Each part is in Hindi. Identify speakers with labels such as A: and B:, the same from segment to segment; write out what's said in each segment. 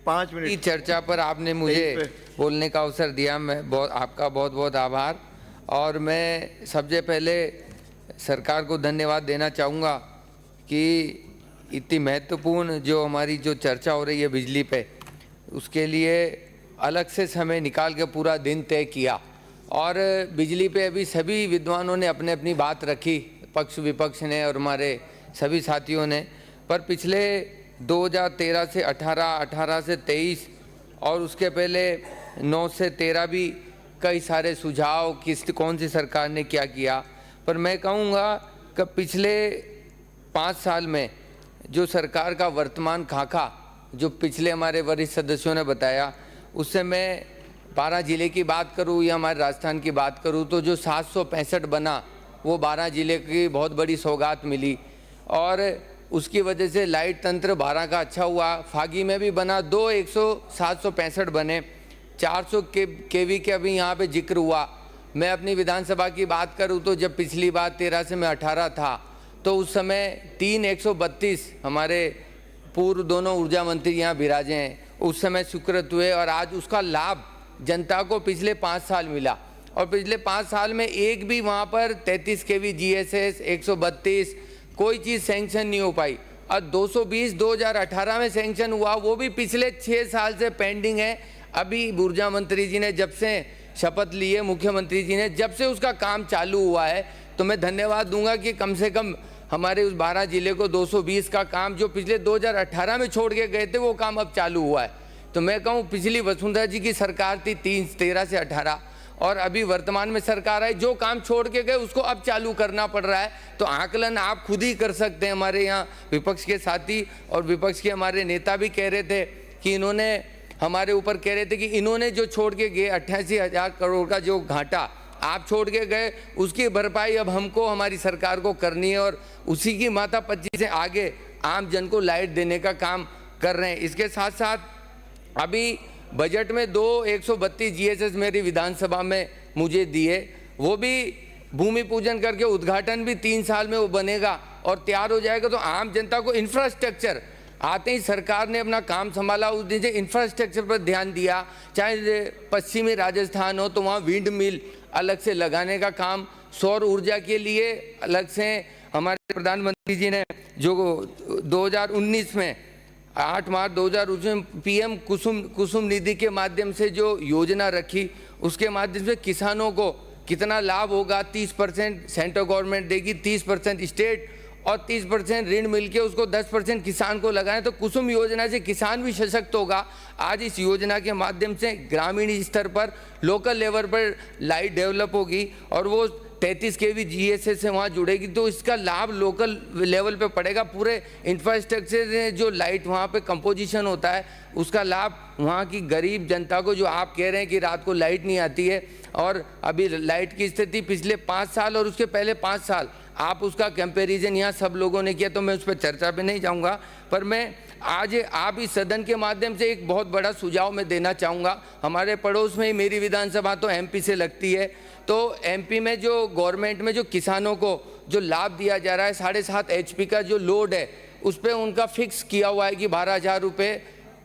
A: 5 मिनट
B: की चर्चा पर आपने मुझे बोलने का अवसर दिया। मैं आपका बहुत बहुत आभार। और मैं सबसे पहले सरकार को धन्यवाद देना चाहूँगा कि इतनी महत्वपूर्ण जो हमारी जो चर्चा हो रही है बिजली पे, उसके लिए अलग से समय निकाल के पूरा दिन तय किया। और बिजली पे अभी सभी विद्वानों ने अपने अपनी बात रखी, पक्ष विपक्ष ने और हमारे सभी साथियों ने। पर पिछले 2013 से 18, 18 से 23 और उसके पहले 9 से 13 भी कई सारे सुझाव कौन सी सरकार ने क्या किया। पर मैं कहूँगा कि पिछले 5 साल में जो सरकार का वर्तमान खाका जो पिछले हमारे वरिष्ठ सदस्यों ने बताया, उससे मैं 12 जिले की बात करूँ या हमारे राजस्थान की बात करूँ तो जो 765 बना वो 12 जिले की बहुत बड़ी सौगात मिली। और उसकी वजह से लाइट तंत्र 12 का अच्छा हुआ। फागी में भी बना 765 बने। 400 केवी के अभी यहाँ पे जिक्र हुआ। मैं अपनी विधानसभा की बात करूँ तो जब पिछली बार 13 से मैं 18 था तो उस समय 132 हमारे पूर्व दोनों ऊर्जा मंत्री यहाँ विराजे हैं, उस समय स्वीकृत हुए। और आज उसका लाभ जनता को पिछले 5 साल मिला। और पिछले 5 साल में एक भी वहाँ पर 33 केवी GSS 132 कोई चीज़ सेंक्शन नहीं हो पाई। और 220 2018 में सेंक्शन हुआ, वो भी पिछले 6 साल से पेंडिंग है। अभी ऊर्जा मंत्री जी ने जब से शपथ ली है, मुख्यमंत्री जी ने जब से उसका काम चालू हुआ है, तो मैं धन्यवाद दूंगा कि कम से कम हमारे उस 12 जिले को 220 का काम जो पिछले 2018 में छोड़ के गए थे वो काम अब चालू हुआ है। तो मैं कहूँ पिछली वसुंधरा जी की सरकार थी 13 से 18 और अभी वर्तमान में सरकार है, जो काम छोड़ के गए उसको अब चालू करना पड़ रहा है। तो आकलन आप खुद ही कर सकते हैं। हमारे यहाँ विपक्ष के साथी और विपक्ष के हमारे नेता भी कह रहे थे कि इन्होंने हमारे ऊपर कह रहे थे कि इन्होंने जो छोड़ के गए 88,000 करोड़ का जो घाटा आप छोड़ के गए, उसकी भरपाई अब हमको हमारी सरकार को करनी है। और उसी की माथापच्ची से आगे आम जन को लाइट देने का काम कर रहे हैं। इसके साथ साथ अभी बजट में 132 GSS मेरी विधानसभा में मुझे दिए, वो भी भूमि पूजन करके उद्घाटन भी 3 साल में वो बनेगा और तैयार हो जाएगा। तो आम जनता को इंफ्रास्ट्रक्चर आते ही सरकार ने अपना काम संभाला, उस दिन से इंफ्रास्ट्रक्चर पर ध्यान दिया। चाहे पश्चिमी राजस्थान हो तो वहाँ विंड मिल अलग से लगाने का काम, सौर ऊर्जा के लिए अलग से हमारे प्रधानमंत्री जी ने जो 2019 में 8 मार्च 2019 में PM कुसुम निधि के माध्यम से जो योजना रखी, उसके माध्यम से किसानों को कितना लाभ होगा। 30% सेंट्रल गवर्नमेंट देगी, 30% स्टेट और 30% ऋण मिलके उसको 10% किसान को लगाएं। तो कुसुम योजना से किसान भी सशक्त होगा। आज इस योजना के माध्यम से ग्रामीण स्तर पर लोकल लेवल पर लाइट डेवलप होगी और वो 33 केवी GSS से वहाँ जुड़ेगी। तो इसका लाभ लोकल लेवल पे पड़ेगा। पूरे इंफ्रास्ट्रक्चर जो लाइट वहाँ पे कंपोजिशन होता है, उसका लाभ वहाँ की गरीब जनता को, जो आप कह रहे हैं कि रात को लाइट नहीं आती है और अभी लाइट की स्थिति पिछले 5 साल और उसके पहले 5 साल आप उसका कंपैरिजन यहाँ सब लोगों ने किया, तो मैं उस पर चर्चा पे नहीं जाऊँगा। पर मैं आज आप इस सदन के माध्यम से एक बहुत बड़ा सुझाव मैं देना चाहूँगा। हमारे पड़ोस में ही मेरी विधानसभा तो MP से लगती है, तो MP में जो गवर्नमेंट में जो किसानों को जो लाभ दिया जा रहा है, 7.5 HP का जो लोड है उस पर उनका फिक्स किया हुआ है कि 12,000 रुपये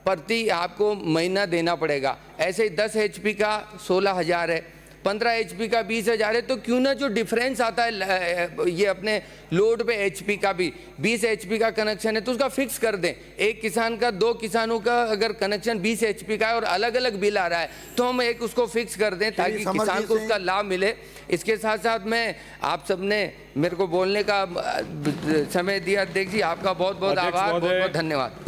B: प्रति आपको महीना देना पड़ेगा। ऐसे ही 10 HP का 16,000 है, 15 HP का 20,000 है। तो क्यों ना जो डिफरेंस आता है ये अपने लोड पे HP का भी 20 HP का कनेक्शन है तो उसका फिक्स कर दें। एक किसान का 2 किसानों का अगर कनेक्शन 20 HP का है और अलग अलग बिल आ रहा है तो हम एक उसको फिक्स कर दें ताकि किसान को उसका लाभ मिले। इसके साथ साथ मैं आप सबने मेरे को बोलने का समय दिया, अध्यक्ष जी आपका बहुत बहुत आभार, बहुत बहुत धन्यवाद।